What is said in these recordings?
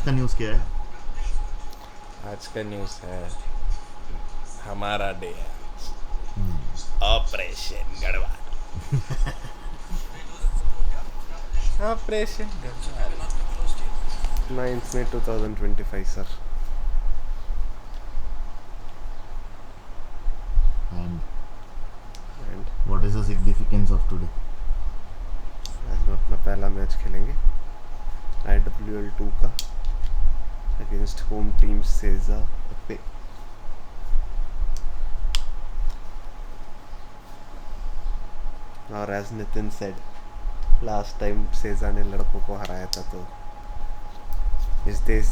आज का न्यूज़ क्या है? आज का न्यूज़ है हमारा डे है operation Garhwal. Operation Garhwal 9th May 2025 sir. And what is the significance of today? आज हम अपना पहला मैच खेलेंगे IWL 2 का अगेंस्ट होम टीम सेजा पे। और as Nitin said last time सेजा ने लड़कों को हराया था, तो इस देश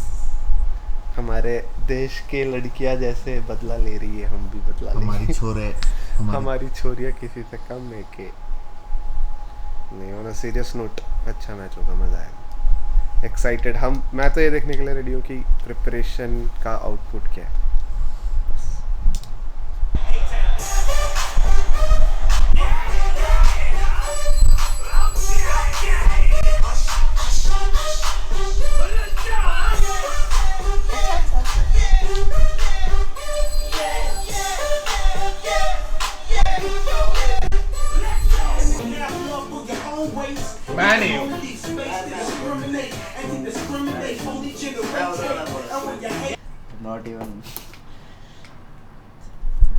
हमारे देश के लड़कियां जैसे बदला ले रही है, हम भी बदला हमारी छोरे हमारी छोरियां किसी से कम है के नहीं। ऑन अ सीरियस नोट अच्छा मैच होगा, मज़ा आएगा, एक्साइटेड हम। मैं तो ये देखने के लिए रेडी हूँ कि प्रिपरेशन का आउटपुट क्या है।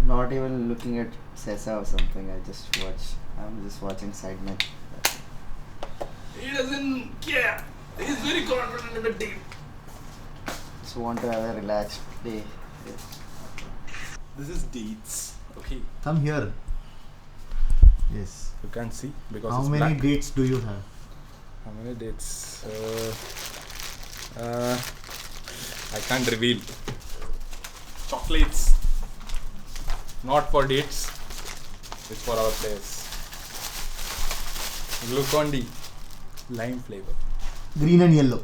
Not even looking at Sessa or something. I'm just watching side match. He doesn't care. He's very confident in the team. Just want to have a relaxed day. This is dates. Okay. Come here. Yes. You can't see because How it's many black. dates do you have? How many dates? I can't reveal. Chocolates. Not for dates. It's for our players. Glucon-D. Lime flavor. Green and yellow.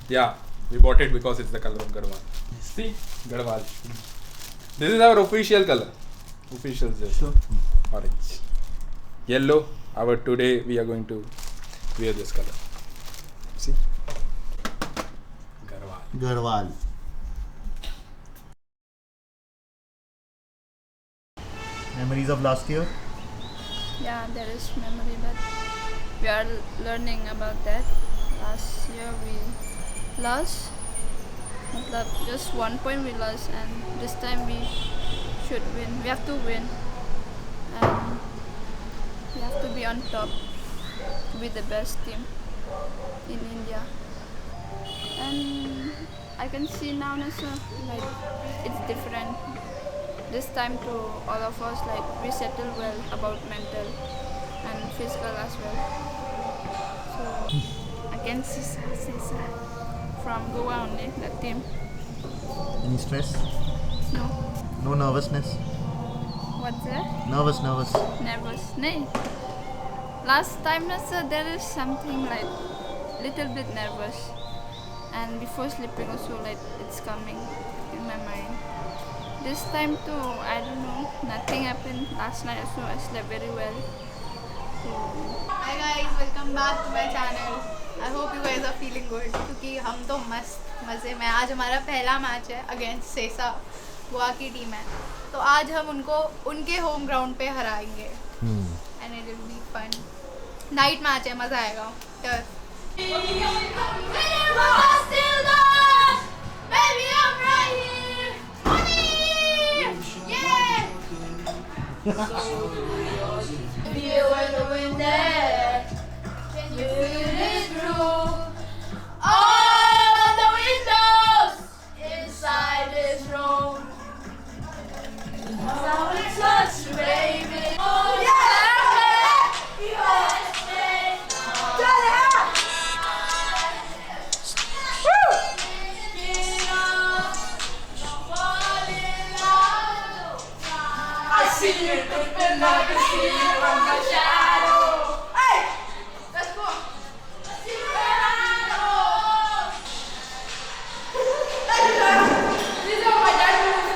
Yeah, we bought it because it's the color of Garhwal. See, Garhwal. This is our official color. Official just Sure. orange. Yellow. Our today we are going to wear this color. See, Garhwal. Garhwal. Memories of last year? Yeah, there is memory, but we are learning about that. Last year we lost, matlab just 1 point we lost, and this time we should win. We have to win, and we have to be on top to be the best team in India. And I can see now also like it's different. This time to all of us, like we settle well about mental and physical as well. So against Sisa from Goa only, the team. Any stress? No. No nervousness? What's that? Nervous. Nervous. Nay. Last time also there is something like little bit nervous, and before sleeping also like it's coming in my mind. This time too, I don't know, nothing happened. Last night also I slept very well. So, Hi guys, welcome back to my channel. I hope you guys are feeling good क्योंकि हम तो मस्त मज़े में। आज हमारा पहला match है अगेंस्ट सेसा, गोवा की टीम है, तो आज हम उनको उनके होम ग्राउंड पे हराएंगे and it will be fun. Night match है, मज़ा आएगा। feel when the wind there, can you feel it through all of the windows inside this room? Now it's us, baby. Oh yeah, you understand. I see you creeping, I can see you from my shadow. Hey, let's go. I see you These are my dad moves.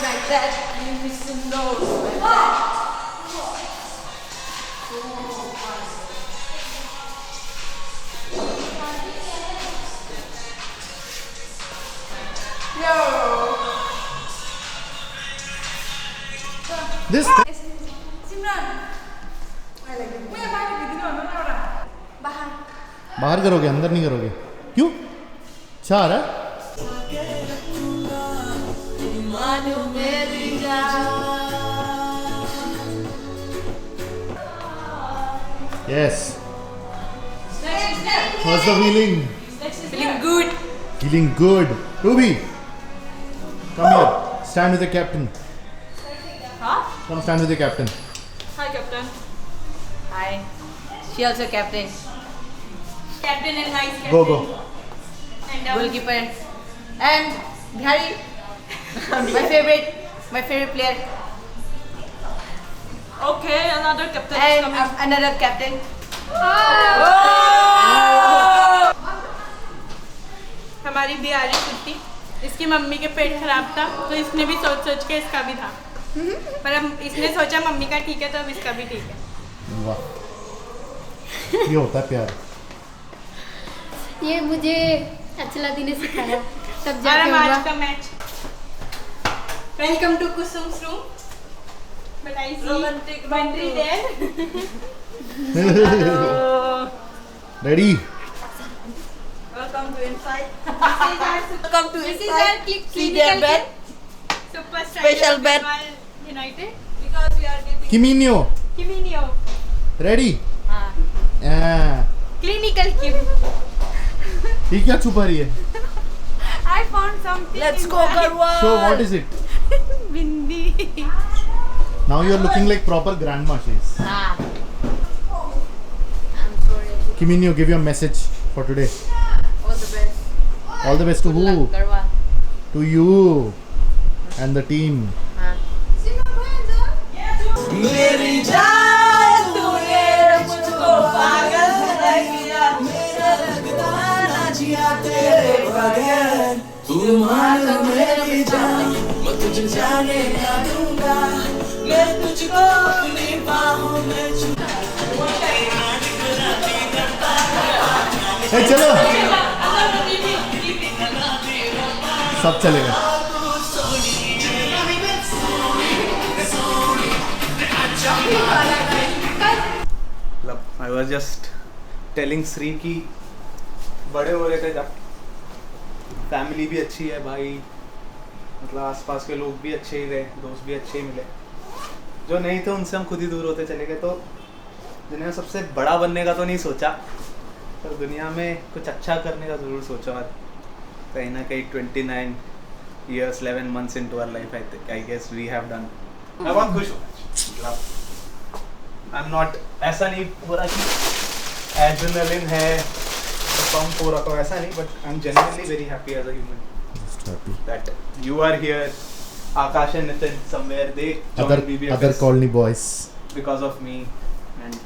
Like that. This बाहर करोगे, अंदर नहीं करोगे? क्यों? अच्छा आ रहा है? Yes. How's the feeling? Feeling good. Feeling good. Ruby, come here. Stand with the captain. Huh? Come stand with the captain. Hi, Captain. Hi. She also captain. Captain and vice captain. Go, go. And goalkeeper. And Bihari. my favorite player. Okay, another captain is And coming. another captain. हमारी बिहारी कुत्ती, इसकी mummy के पेट खराब था तो इसने भी सोच के इसका भी था, पर अब इसने सोचा मम्मी का ठीक है तो अब इसका भी ठीक है। वाह, ये होता है प्यार। ये मुझे अचला दी ने सिखाया तब और जाके हम हुआ। आज का match. Welcome to Kusum's room. But I see Bantry there. Ready? Welcome to inside. Welcome to This is inside. our See clinical their bed. Super Special bed. United because we are getting Kiminio. Kiminio. Ready? हाँ. Clinical Kim. ये क्या छुपा रही है? I found something. Let's in go, my Garwa. So what is it? Bindi. Now you are looking like proper grandma. She is. हाँ. I'm sorry. Kiminio, give your message for today. All the best. All the best to Good who? luck, Garwa. To you and the team. हाँ. मेरी जान तूने मुझको पागल कर दिया, मेरा लगता ना जिया तेरे बगैर, तू मान मेरी जान, मैं तुझे जाने ना दूंगा, मैं तुझको अपनी बाहों में Hey, चलो सब चलेगा। मतलब I was just telling Shri कि बड़े हो रहे थे जब, फैमिली भी अच्छी है भाई, मतलब आसपास के लोग भी अच्छे ही रहे, दोस्त भी अच्छे ही मिले, जो नहीं थे उनसे हम खुद ही दूर होते चले गए। तो दुनिया में सबसे बड़ा बनने का तो नहीं सोचा, पर दुनिया में कुछ अच्छा करने का ज़रूर सोचा। और कहीं ना कहीं 29 years 11 months into our life, I guess we have done। मैं बहुत खुश हूँ, मतलब आई एम नॉट, ऐसा नहीं हो रहा कि एड्रेनलिन है पंप हो रहा था, ऐसा नहीं, but I am genuinely very happy as a human that you are here. Akash and Nitin somewhere, they joined BBFS other colony boys because of me, and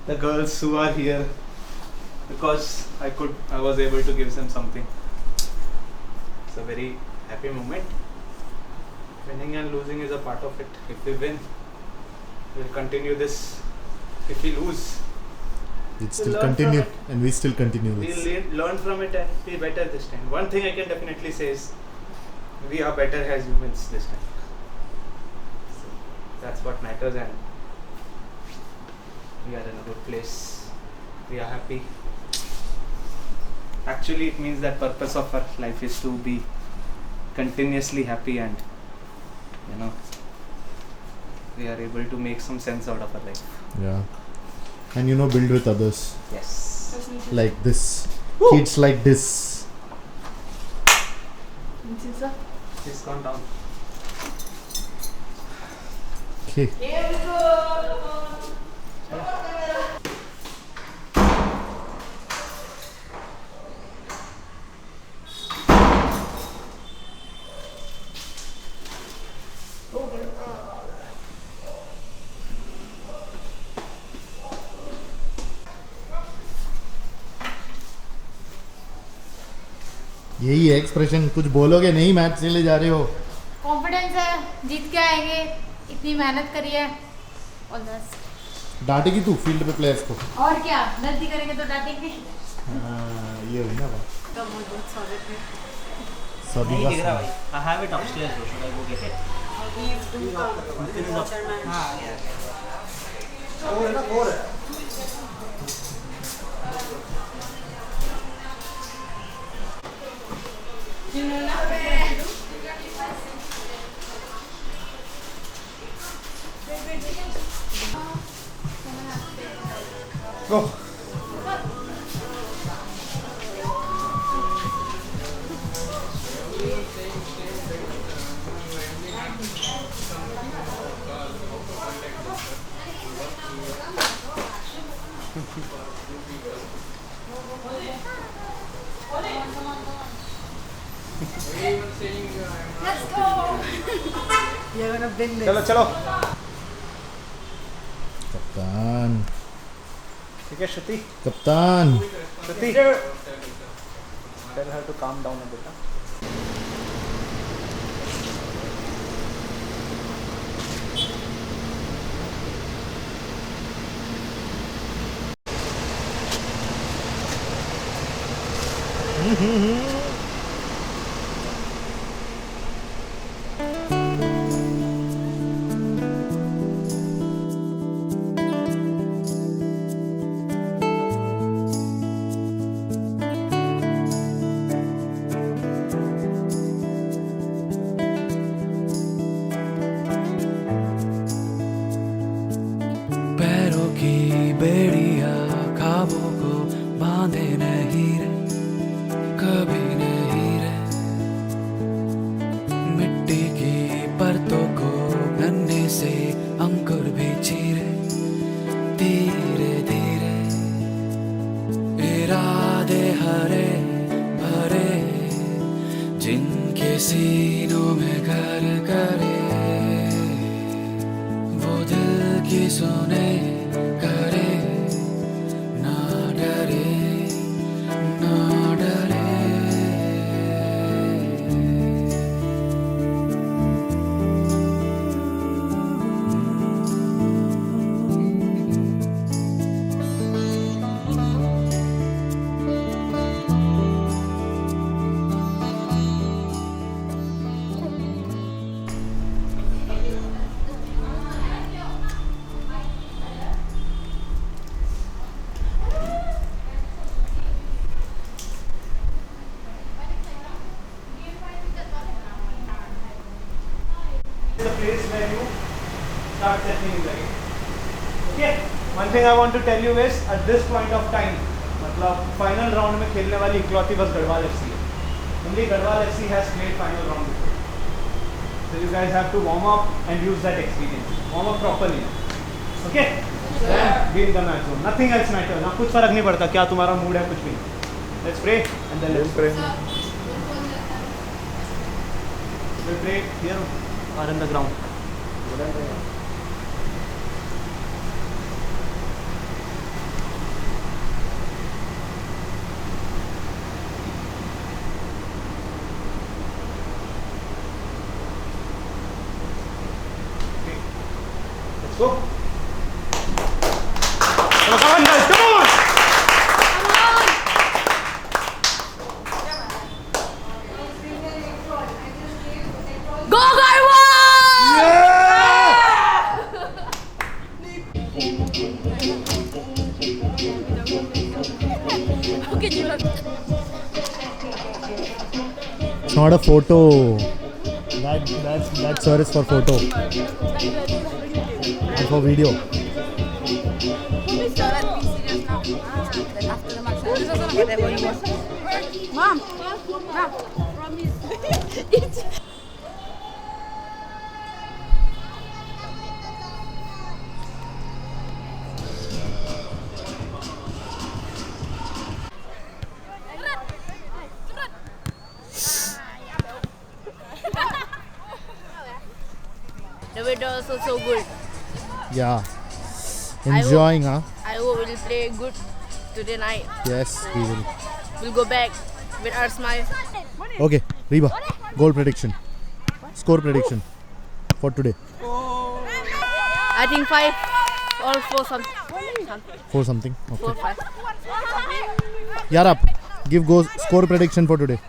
the girls who are here because I was able to give them something. It's a very happy moment. Winning and losing is a part of it. If we win, we'll continue this. If we lose, it still learn continue from it. and we still continue this. we'll learn from it and be better this time. One thing I can definitely say is we are better as humans this time. So that's what matters, and we are in a good place. We are happy. Actually, it means that purpose of our life is to be continuously happy, and you know, we are able to make some sense out of our life. Yeah, and you know, build with others Yes. like this. Kids like this. It's gone down. Okay. यही है expression, कुछ बोलोगे नहीं, match चले जा रहे हो। Confidence है, जीत के आएंगे, इतनी मेहनत करी है, ऑलमोस्ट। डांटेगी तू फील्ड पे प्लेयर्स को? और क्या, गलती करेंगे तो डांटेंगे। ये हुई ना बात। तो बहुत स्वागत है। सभी का I have it upstairs. So should I go get it? Go. चलो चलो कप्तान, ठीक है श्रुति कप्तान। श्रुति tell her to calm down a bit huh? पैरों की बेड़िया ख्वाबों को बांधे नहीं रे, कभी नहीं रे। मिट्टी की परतों को गन्ने से अंकुर भी चीरे धीरे धीरे। इरादे हरे भरे जिनके सीनों में घर करे, वो दिल की सुने करे ना डरे ना डरे। The place where you start settling in the game. Okay. One thing I want to tell you is at this point of time, मतलब final round में खेलने वाली इकलौती बस गढ़वाल FC है. Only Garhwal FC has played final round before. So you guys have to warm up and use that experience. Warm up properly. Okay? Then be in the match zone. Nothing else matters. ना कुछ फर्क नहीं पड़ता क्या तुम्हारा mood है कुछ भी. Let's pray and then let's pray. We'll pray here or in the ground. Let's go. Come on, guys, come on! Go Garhwal! It's not a photo. That sir is for photo. And for video. Mom. The weather also so good. Yeah. Enjoying, huh? I hope we'll play good today night. Yes, we will. We'll go back with our smile. Okay, Reba. Goal prediction. Score prediction for today. I think 5. Or 4 something. 4 something. 4 Okay. 5. Yaar, up. Give score prediction for today.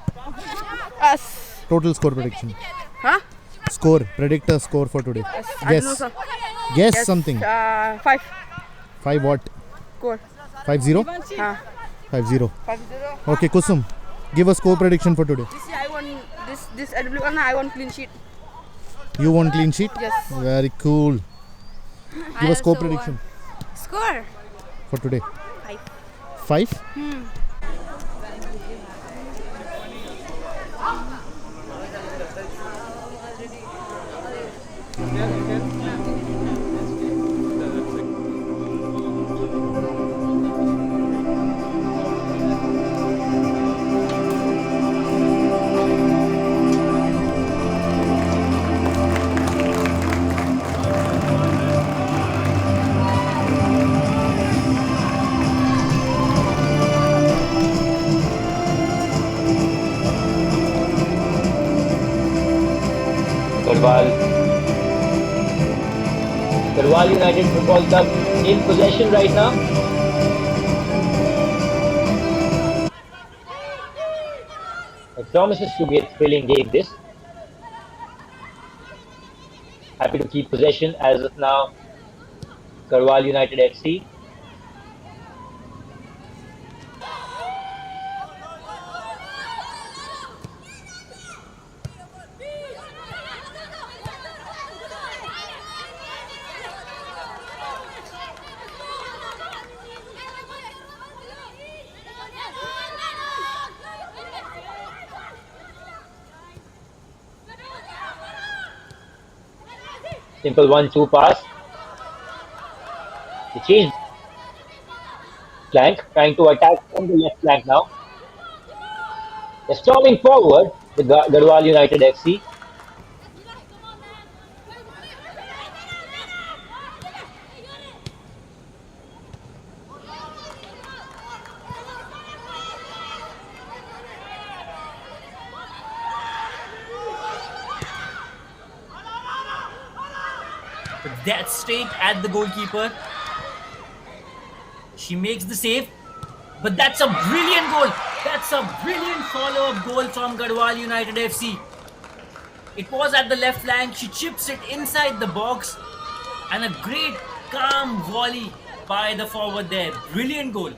Us. Total score prediction. Huh? Score. Predict a score for today. I don't know, Guess. sir. Guess something. 5. 5 what? Score. 5-0? Huh. 5-0. 5-0. Okay, Kusum. Give a score prediction for today. This year I want this LW1. I want clean sheet. You want clean sheet? Yes. Very cool. Give a score prediction Score. for today. 5. 5? Garhwal United Football Club in possession right now. It promises to be a thrilling game this. Happy to keep possession as of now. Garhwal United FC. Simple 1-2 pass. They change flank, trying to attack from the left flank now. They're storming forward, the Garhwal United FC. Dead straight at the goalkeeper. She makes the save, but that's a brilliant goal. That's a brilliant follow-up goal from Garhwal United FC. It was at the left flank. She chips it inside the box, and a great calm volley by the forward there. Brilliant goal.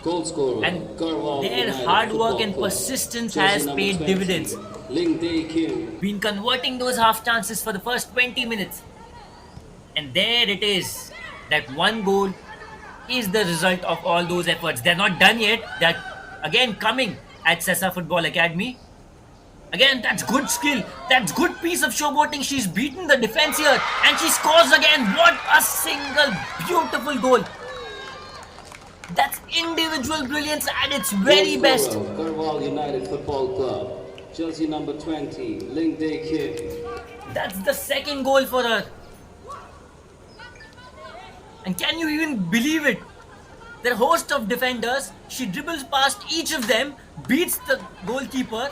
Goal scorer, And Garhwal their United hard Football work and Club. persistence Jersey has number paid 20, dividends. Ling Dae Kim. Been converting those half chances for the first 20 minutes. And there it is. That one goal is the result of all those efforts. They're not done yet. They're again coming at Sesa Football Academy. Again, that's good skill. That's good piece of showboating. She's beaten the defense here and she scores again. What a single beautiful goal. That's individual brilliance at its very Goal best. scorer, Garhwal United Football Club. Jersey number 20, Ling Dae Kim. That's the second goal for her. And can you even believe it? There are a host of defenders. She dribbles past each of them, beats the goalkeeper,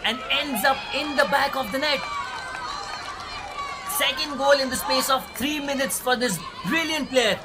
and ends up in the back of the net. Second goal in the space of 3 minutes for this brilliant player.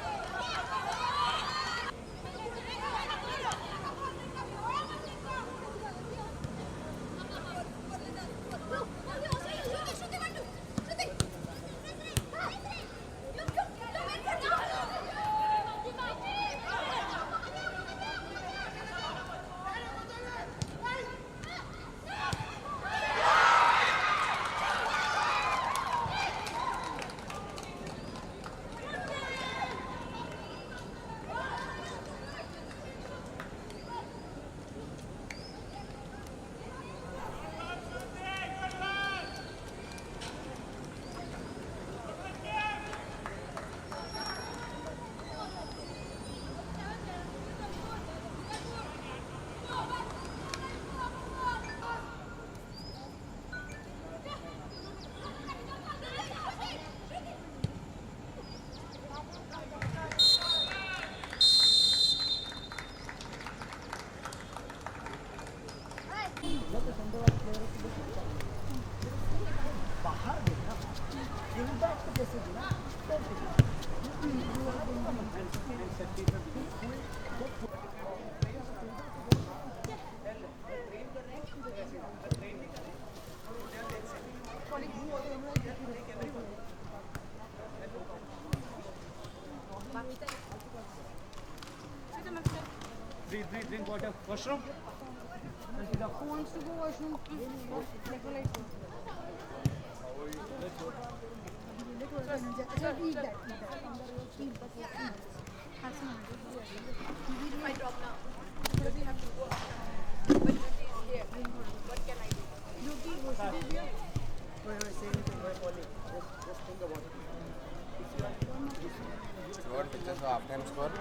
Breathe, drink water. Washroom? Who wants to go washroom? Electrolyte. Eat that. Have some. I drop now. What can I do? What pictures of half-time score?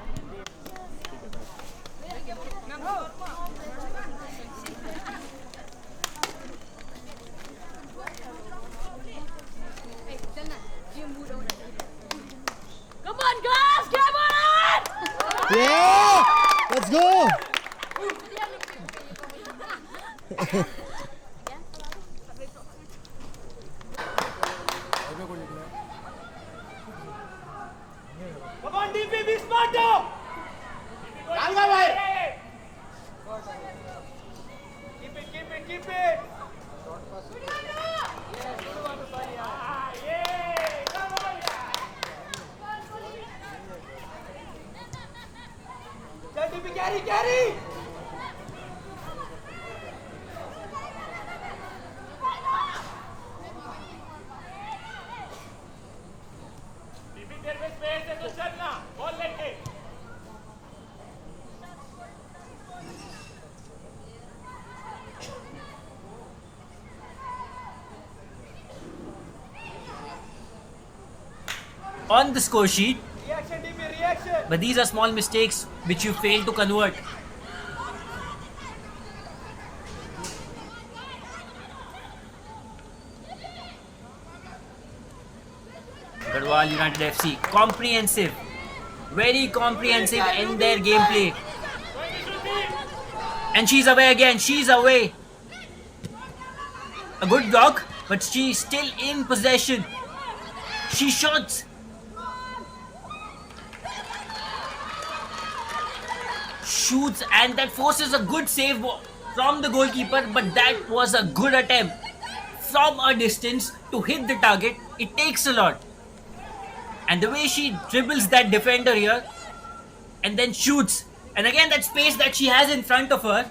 Come on, guys! Come on! Yeah! Let's go! Come on, DP, be smarter! Keep it! Tell DP, carry! DP, तेरे में space है तो चलना, ball लेके. On the score sheet, Reaction, DP, reaction! but these are small mistakes which you fail to convert. Garhwal United FC, comprehensive, very comprehensive in their gameplay. And she's away again, she's away. A good block, but she's still in possession. She shoots. Shoots, and that forces a good save from the goalkeeper, but that was a good attempt. From a distance to hit the target, it takes a lot. And the way she dribbles that defender here and then shoots, and again that space that she has in front of her,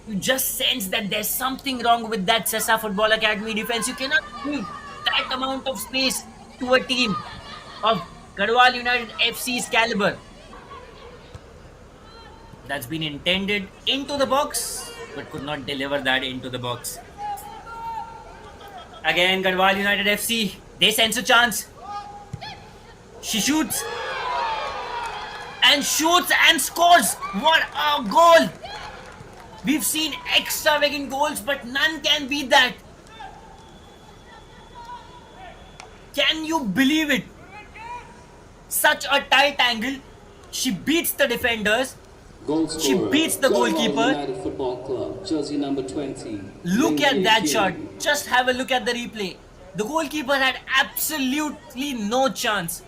you just sense that there's something wrong with that Sesa Football Academy defense. You cannot give that amount of space to a team of Garhwal United FC's caliber. That's been intended into the box, but could not deliver that into the box. Again, Garhwal United FC, they sense a chance. She shoots and scores. What a goal! We've seen extravagant goals, but none can beat that. Can you believe it? Such a tight angle. She beats the defenders. Goal She scorer, beats the Garhwal goalkeeper. United Football Club, jersey number 20. Look Ling at that Hei shot. Kin. Just have a look at the replay. The goalkeeper had absolutely no chance.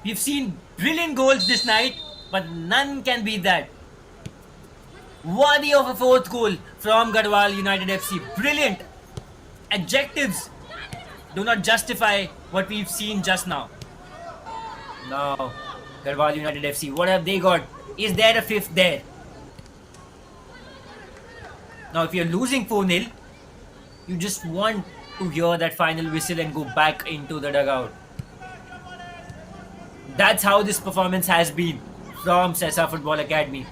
We've seen brilliant goals this night, but none can beat that. Worthy of a fourth goal from Garhwal United FC. Brilliant. Adjectives do not justify what we've seen just now. Now, Garhwal United FC, what have they got? Is there a fifth there? Now, if you're losing 4-0, you just want to hear that final whistle and go back into the dugout. That's how this performance has been from Sesa Football Academy.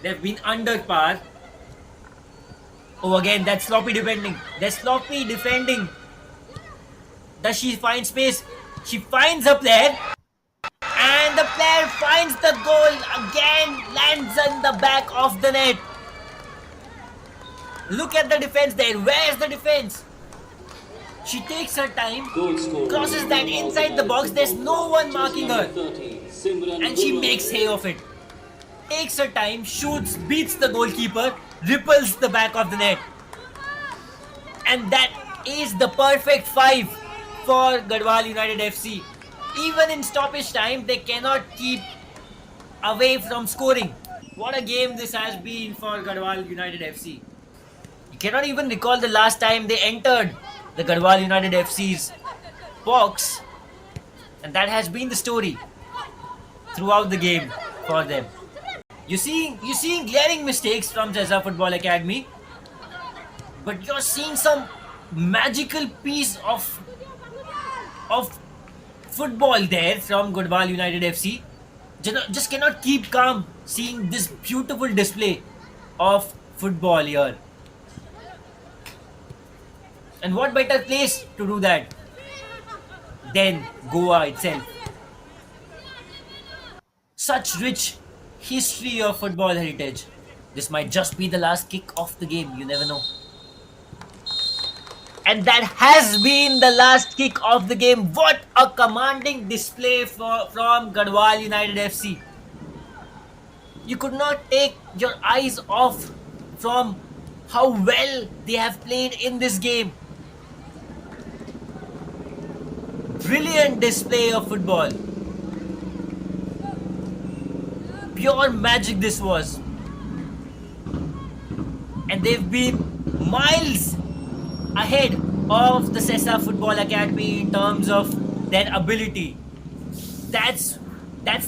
They've been under par. Oh, again, that sloppy defending. They're sloppy defending. Does she find space? She finds a player. And the player finds the goal again. Lands in the back of the net. Look at the defense there. Where's the defense? She takes her time. Crosses that inside the box. There's no one marking her. And she makes hay of it. Takes her time. Shoots. Beats the goalkeeper. Ripples the back of the net. And that is the perfect 5 for Garhwal United FC. Even in stoppage time, they cannot keep away from scoring. What a game this has been for Garhwal United FC. You cannot even recall the last time they entered the Garhwal United FC's box, and that has been the story throughout the game for them. You're seeing glaring mistakes from Sesa Football Academy, but you're seeing some magical piece of football there from Garhwal United FC. Just cannot keep calm seeing this beautiful display of football here. And what better place to do that than Goa itself? Such rich history of football heritage. This might just be the last kick of the game, you never know. And that has been the last kick of the game. What a commanding display from Garhwal United FC. You could not take your eyes off from how well they have played in this game. Brilliant display of football. Pure magic this was. And they've been miles ahead of the Sesa Football Academy in terms of their ability. That's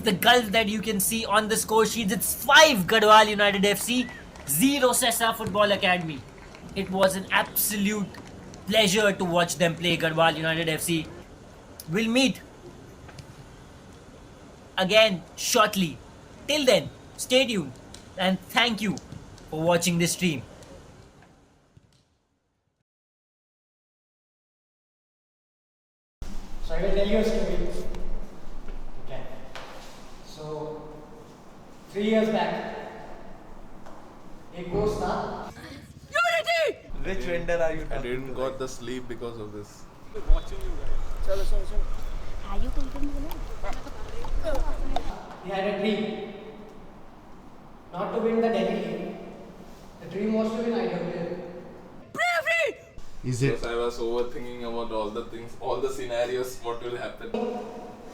the gulf that you can see on the score sheets. It's 5 Garhwal United FC, 0 Sesa Football Academy. It was an absolute pleasure to watch them play. Garhwal United FC. We'll meet again shortly. Till then, stay tuned and thank you for watching this stream. So I will tell you a story. Okay. So 3 years back, एक दोस्त था. Unity! Which vendor are you I didn't got the sleep because of this. Watching you guys. चलो. Are you confident? He had a dream. Not to win the Delhi League. The dream was to win IWL. Bravery! Is it? Because I was overthinking about all the things, all the scenarios, what will happen.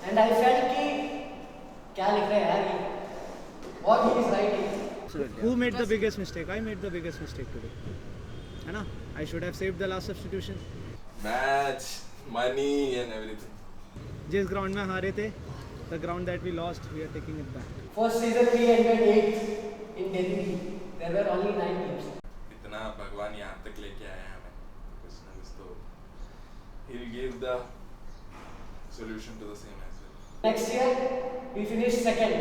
And I felt कि क्या लिख रहे हैं यार ये? What he is writing. Who made the biggest mistake? I made the biggest mistake today. है ना? I should have saved the last substitution. Match, money and everything. जिस ground में हारे थे, the ground that we lost, we are taking it back. First season we ended 8th in Delhi League. There were only 9 teams. इतना भगवान यहाँ तक लेके आया है हमें. कुछ ना कुछ तो he'll give the solution to the same as well. Next year we finished second.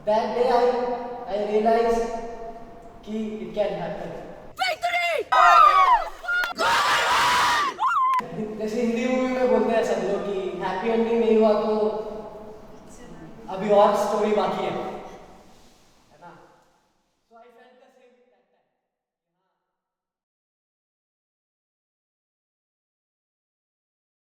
That day I realized कि it can happen. Victory! जैसे हिंदी मूवी में बोलते हैं सब लोग कि हैप्पी एंडिंग नहीं हुआ तो अभी और स्टोरी बाकी है.